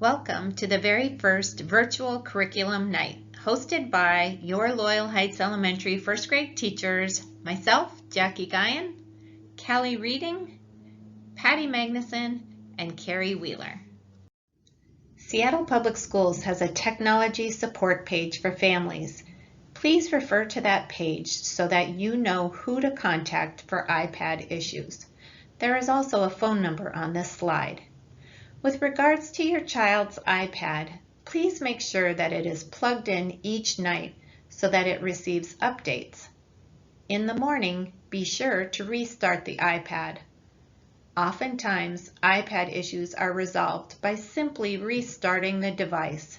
Welcome to the very first virtual curriculum night, hosted by your Loyal Heights Elementary first grade teachers, myself, Jackie Guyan, Callie Reading, Patty Magnuson, and Carrie Wheeler. Seattle Public Schools has a technology support page for families. Please refer to that page so that you know who to contact for iPad issues. There is also a phone number on this slide. With regards to your child's iPad, please make sure that it is plugged in each night so that it receives updates. In the morning, be sure to restart the iPad. Oftentimes, iPad issues are resolved by simply restarting the device.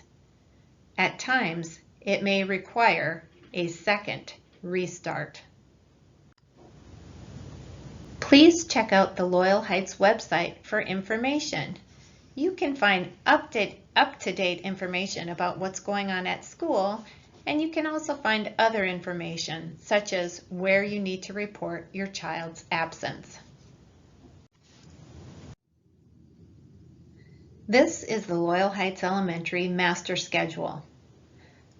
At times, it may require a second restart. Please check out the Loyal Heights website for information. You can find up-to-date information about what's going on at school, and you can also find other information, such as where you need to report your child's absence. This is the Loyal Heights Elementary master schedule.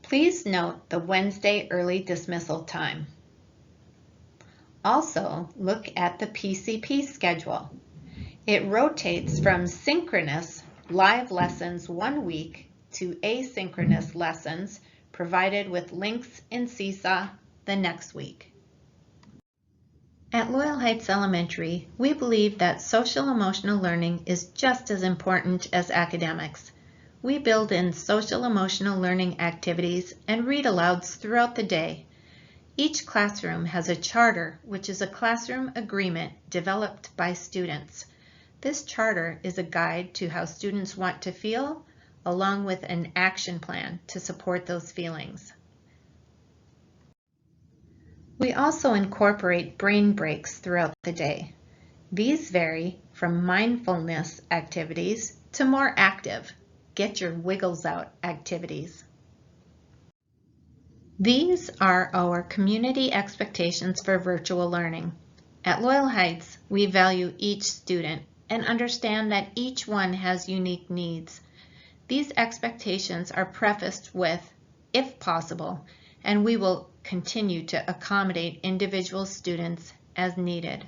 Please note the Wednesday early dismissal time. Also, look at the PCP schedule. It rotates from synchronous live lessons one week to asynchronous lessons provided with links in Seesaw the next week. At Loyal Heights Elementary, we believe that social emotional learning is just as important as academics. We build in social emotional learning activities and read-alouds throughout the day. Each classroom has a charter, which is a classroom agreement developed by students. This charter is a guide to how students want to feel, along with an action plan to support those feelings. We also incorporate brain breaks throughout the day. These vary from mindfulness activities to more active, get your wiggles out activities. These are our community expectations for virtual learning. At Loyal Heights, we value each student and understand that each one has unique needs. These expectations are prefaced with, if possible, and we will continue to accommodate individual students as needed.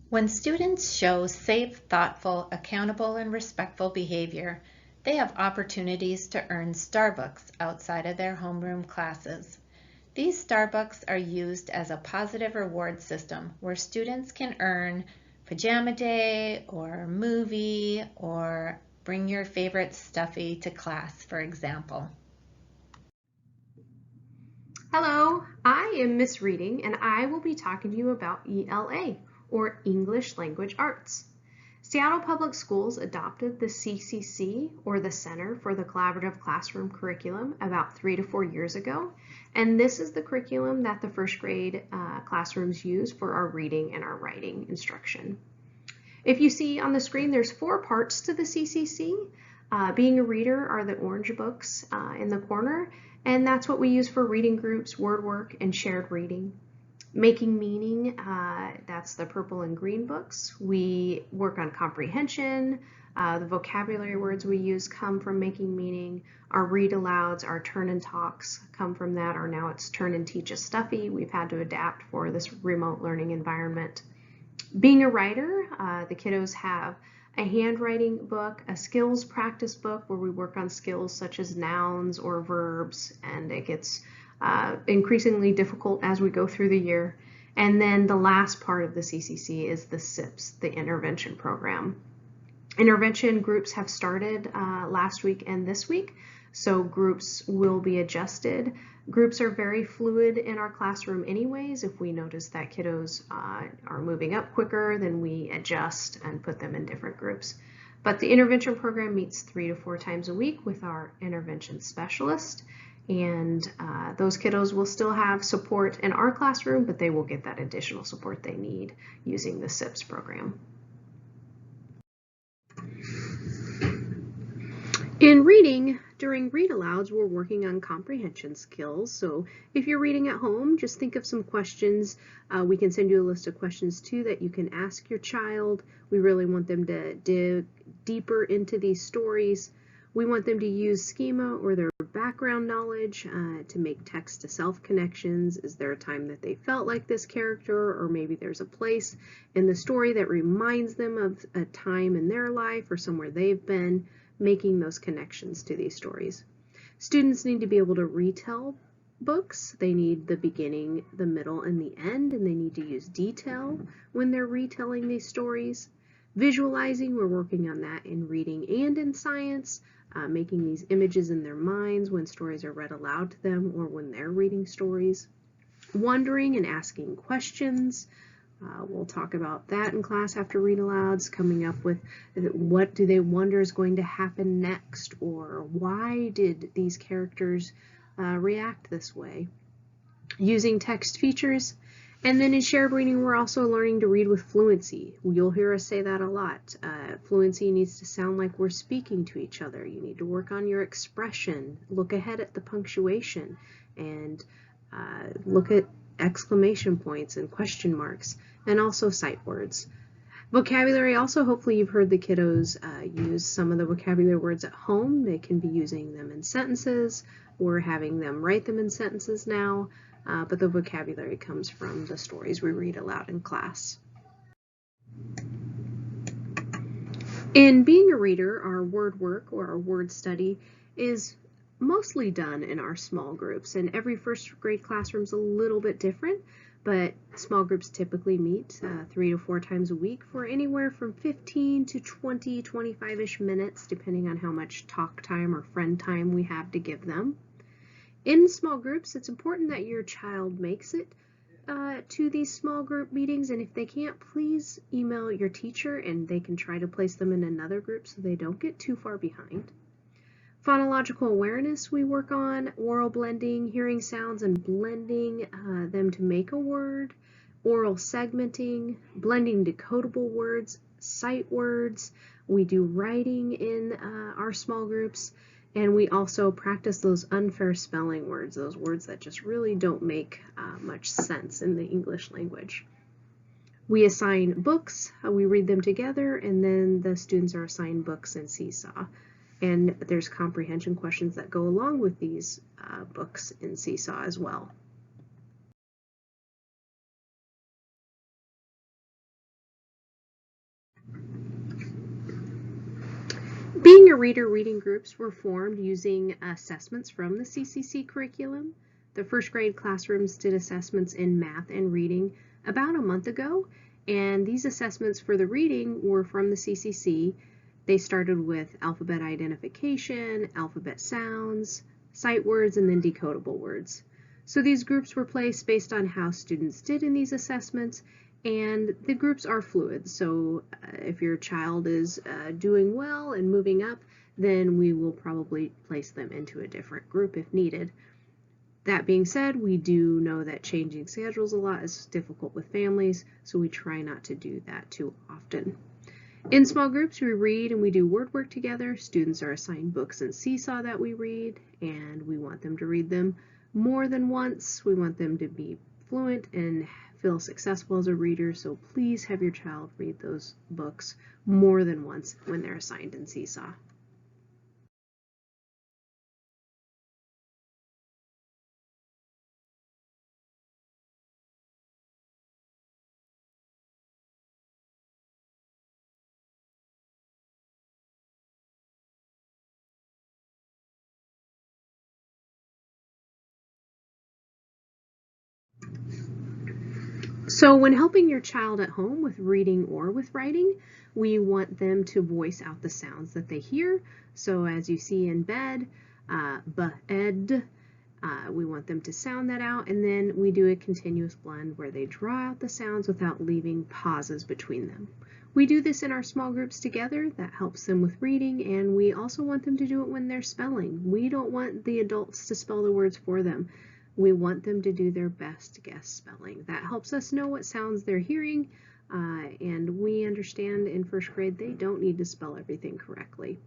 When students show safe, thoughtful, accountable, and respectful behavior, they have opportunities to earn Starbucks outside of their homeroom classes. These Starbucks are used as a positive reward system where students can earn pajama day or movie or bring your favorite stuffy to class, for example. Hello, I am Miss Reading and I will be talking to you about ELA, or English Language Arts. Seattle Public Schools adopted the CCC, or the Center for the Collaborative Classroom Curriculum, about 3 to 4 years ago, and this is the curriculum that the first grade classrooms use for our reading and our writing instruction. If you see on the screen, there's 4 parts to the CCC. Being a reader are the orange books in the corner, and that's what we use for reading groups, word work, and shared reading. Making meaning, that's the purple and green books. We work on comprehension. The vocabulary words we use come from making meaning. Our read alouds, our turn and talks come from that, or now it's turn and teach a stuffy. We've had to adapt for this remote learning environment. Being a writer, the kiddos have a handwriting book, a skills practice book where we work on skills such as nouns or verbs, and it gets increasingly difficult as we go through the year. And then the last part of the CCC is the SIPS, the intervention program. Intervention groups have started last week and this week, so groups will be adjusted. Groups are very fluid in our classroom anyways. If we notice that kiddos are moving up quicker, then we adjust and put them in different groups. But the intervention program meets 3 to 4 times a week with our intervention specialist. And those kiddos will still have support in our classroom, but they will get that additional support they need using the SIPS program. In reading, during read-alouds, we're working on comprehension skills. So if you're reading at home, just think of some questions. We can send you a list of questions too that you can ask your child. We really want them to deeper into these stories. We want them to use schema or their background knowledge to make text-to-self connections. Is there a time that they felt like this character, or maybe there's a place in the story that reminds them of a time in their life or somewhere they've been, making those connections to these stories. Students need to be able to retell books. They need the beginning, the middle, and the end, and they need to use detail when they're retelling these stories. Visualizing, we're working on that in reading and in science, making these images in their minds when stories are read aloud to them or when they're reading stories. Wondering and asking questions. We'll talk about that in class after read alouds, coming up with what do they wonder is going to happen next, or why did these characters react this way. Using text features. And then in shared reading, we're also learning to read with fluency. You'll hear us say that a lot. Fluency needs to sound like we're speaking to each other. You need to work on your expression, look ahead at the punctuation, and look at exclamation points and question marks, and also sight words. Vocabulary also, hopefully you've heard the kiddos use some of the vocabulary words at home. They can be using them in sentences. We're having them write them in sentences now, but the vocabulary comes from the stories we read aloud in class. In being a reader, our word work or our word study is mostly done in our small groups, and every first grade classroom is a little bit different, but small groups typically meet 3 to 4 times a week for anywhere from 15 to 20, 25-ish minutes, depending on how much talk time or friend time we have to give them. In small groups, it's important that your child makes it to these small group meetings, and if they can't, please email your teacher and they can try to place them in another group so they don't get too far behind. Phonological awareness we work on, oral blending, hearing sounds and blending them to make a word, oral segmenting, blending decodable words, sight words. We do writing in our small groups, and we also practice those unfair spelling words, those words that just really don't make much sense in the English language. We assign books, we read them together, and then the students are assigned books in Seesaw. And there's comprehension questions that go along with these books in Seesaw as well. Being a reader, reading groups were formed using assessments from the CCC curriculum. The first grade classrooms did assessments in math and reading about a month ago, and these assessments for the reading were from the CCC. They started with alphabet identification, alphabet sounds, sight words, and then decodable words. So these groups were placed based on how students did in these assessments, and the groups are fluid. So if your child is doing well and moving up, then we will probably place them into a different group if needed. That being said, we do know that changing schedules a lot is difficult with families, so we try not to do that too often. In small groups, we read and we do word work together. Students are assigned books in Seesaw that we read, and we want them to read them more than once. We want them to be fluent and feel successful as a reader, so please have your child read those books more than once when they're assigned in Seesaw. So when helping your child at home with reading or with writing, we want them to voice out the sounds that they hear. So as you see in bed, b-ed, we want them to sound that out, and then we do a continuous blend where they draw out the sounds without leaving pauses between them. We do this in our small groups together. That helps them with reading, and we also want them to do it when they're spelling. We don't want the adults to spell the words for them. We want them to do their best guess spelling. That helps us know what sounds they're hearing, and we understand in first grade they don't need to spell everything correctly.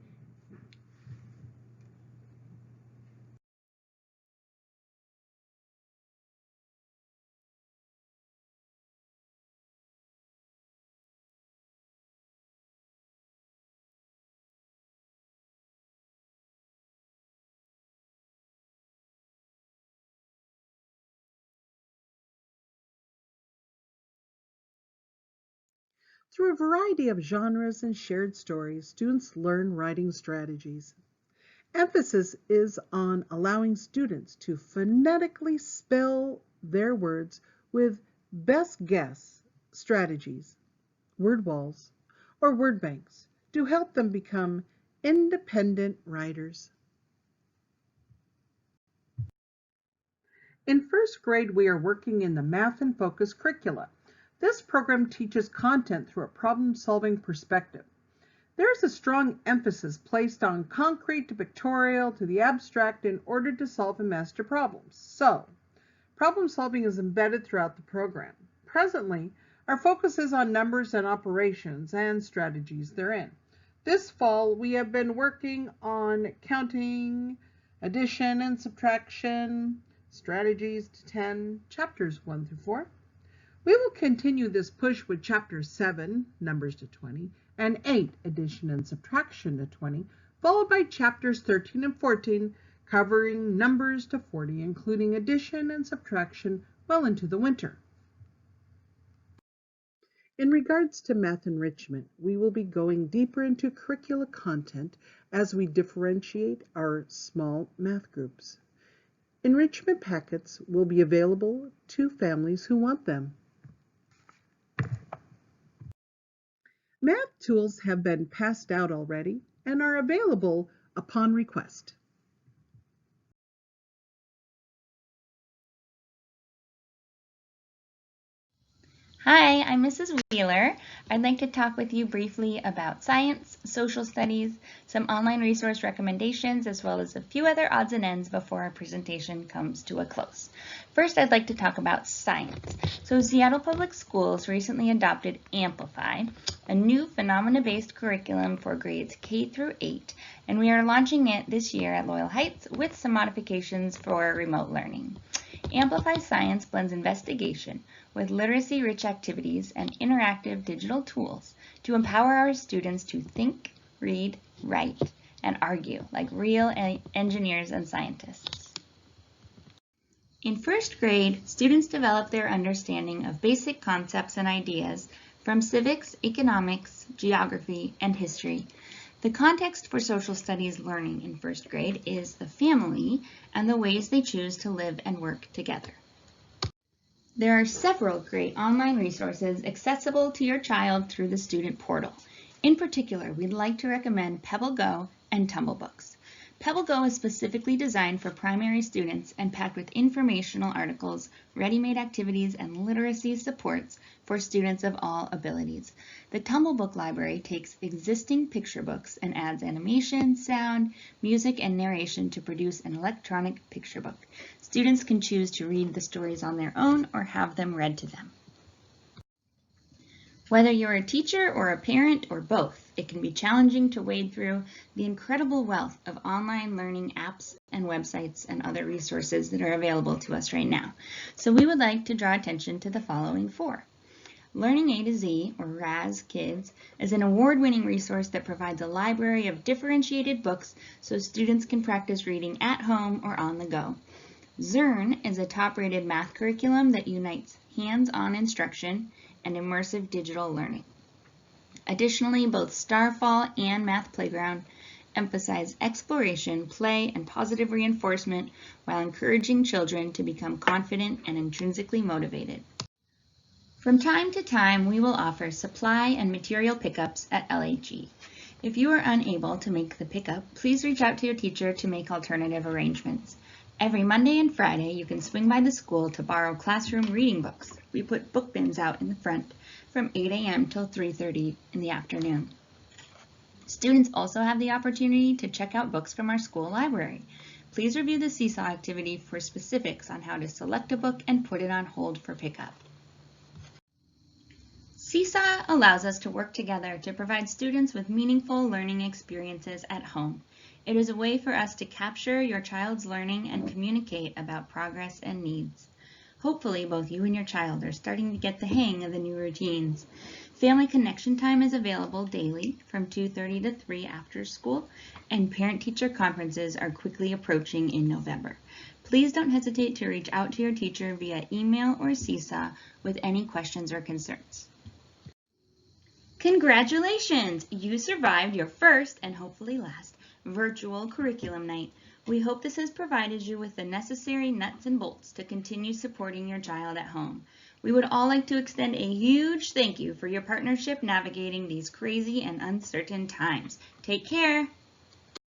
Through a variety of genres and shared stories, students learn writing strategies. Emphasis is on allowing students to phonetically spell their words with best guess strategies, word walls, or word banks to help them become independent writers. In first grade, we are working in the Math and Focus curricula. This program teaches content through a problem-solving perspective. There's a strong emphasis placed on concrete to pictorial to the abstract in order to solve and master problems. So, problem solving is embedded throughout the program. Presently, our focus is on numbers and operations and strategies therein. This fall, we have been working on counting, addition and subtraction, strategies to 10, chapters 1 through 4. We will continue this push with chapter 7, numbers to 20, and 8, addition and subtraction to 20, followed by chapters 13 and 14, covering numbers to 40, including addition and subtraction well into the winter. In regards to math enrichment, we will be going deeper into curricula content as we differentiate our small math groups. Enrichment packets will be available to families who want them. Math tools have been passed out already and are available upon request. Hi, I'm Mrs. Wheeler. I'd like to talk with you briefly about science, social studies, some online resource recommendations, as well as a few other odds and ends before our presentation comes to a close. First, I'd like to talk about science. So Seattle Public Schools recently adopted Amplify, a new phenomena-based curriculum for grades K through 8, and we are launching it this year at Loyal Heights with some modifications for remote learning. Amplify Science blends investigation with literacy-rich activities and interactive digital tools to empower our students to think, read, write, and argue like real engineers and scientists. In first grade, students develop their understanding of basic concepts and ideas from civics, economics, geography, and history. The context for social studies learning in first grade is the family and the ways they choose to live and work together. There are several great online resources accessible to your child through the student portal. In particular, we'd like to recommend PebbleGo and Tumblebooks. PebbleGo is specifically designed for primary students and packed with informational articles, ready-made activities, and literacy supports for students of all abilities. The Tumblebook library takes existing picture books and adds animation, sound, music, and narration to produce an electronic picture book. Students can choose to read the stories on their own or have them read to them. Whether you're a teacher or a parent or both, it can be challenging to wade through the incredible wealth of online learning apps and websites and other resources that are available to us right now. So we would like to draw attention to the following 4. Learning A to Z, or RAZ Kids, is an award-winning resource that provides a library of differentiated books so students can practice reading at home or on the go. Zern is a top-rated math curriculum that unites hands-on instruction and immersive digital learning. Additionally, both Starfall and Math Playground emphasize exploration, play, and positive reinforcement while encouraging children to become confident and intrinsically motivated. From time to time, we will offer supply and material pickups at LHE. If you are unable to make the pickup, please reach out to your teacher to make alternative arrangements. Every Monday and Friday, you can swing by the school to borrow classroom reading books. We put book bins out in the front from 8 a.m. till 3:30 in the afternoon. Students also have the opportunity to check out books from our school library. Please review the Seesaw activity for specifics on how to select a book and put it on hold for pickup. Seesaw allows us to work together to provide students with meaningful learning experiences at home. It is a way for us to capture your child's learning and communicate about progress and needs. Hopefully, both you and your child are starting to get the hang of the new routines. Family connection time is available daily from 2:30 to 3 after school, and parent-teacher conferences are quickly approaching in November. Please don't hesitate to reach out to your teacher via email or Seesaw with any questions or concerns. Congratulations! You survived your first and hopefully last virtual curriculum night. We hope this has provided you with the necessary nuts and bolts to continue supporting your child at home. We would all like to extend a huge thank you for your partnership navigating these crazy and uncertain times. Take care!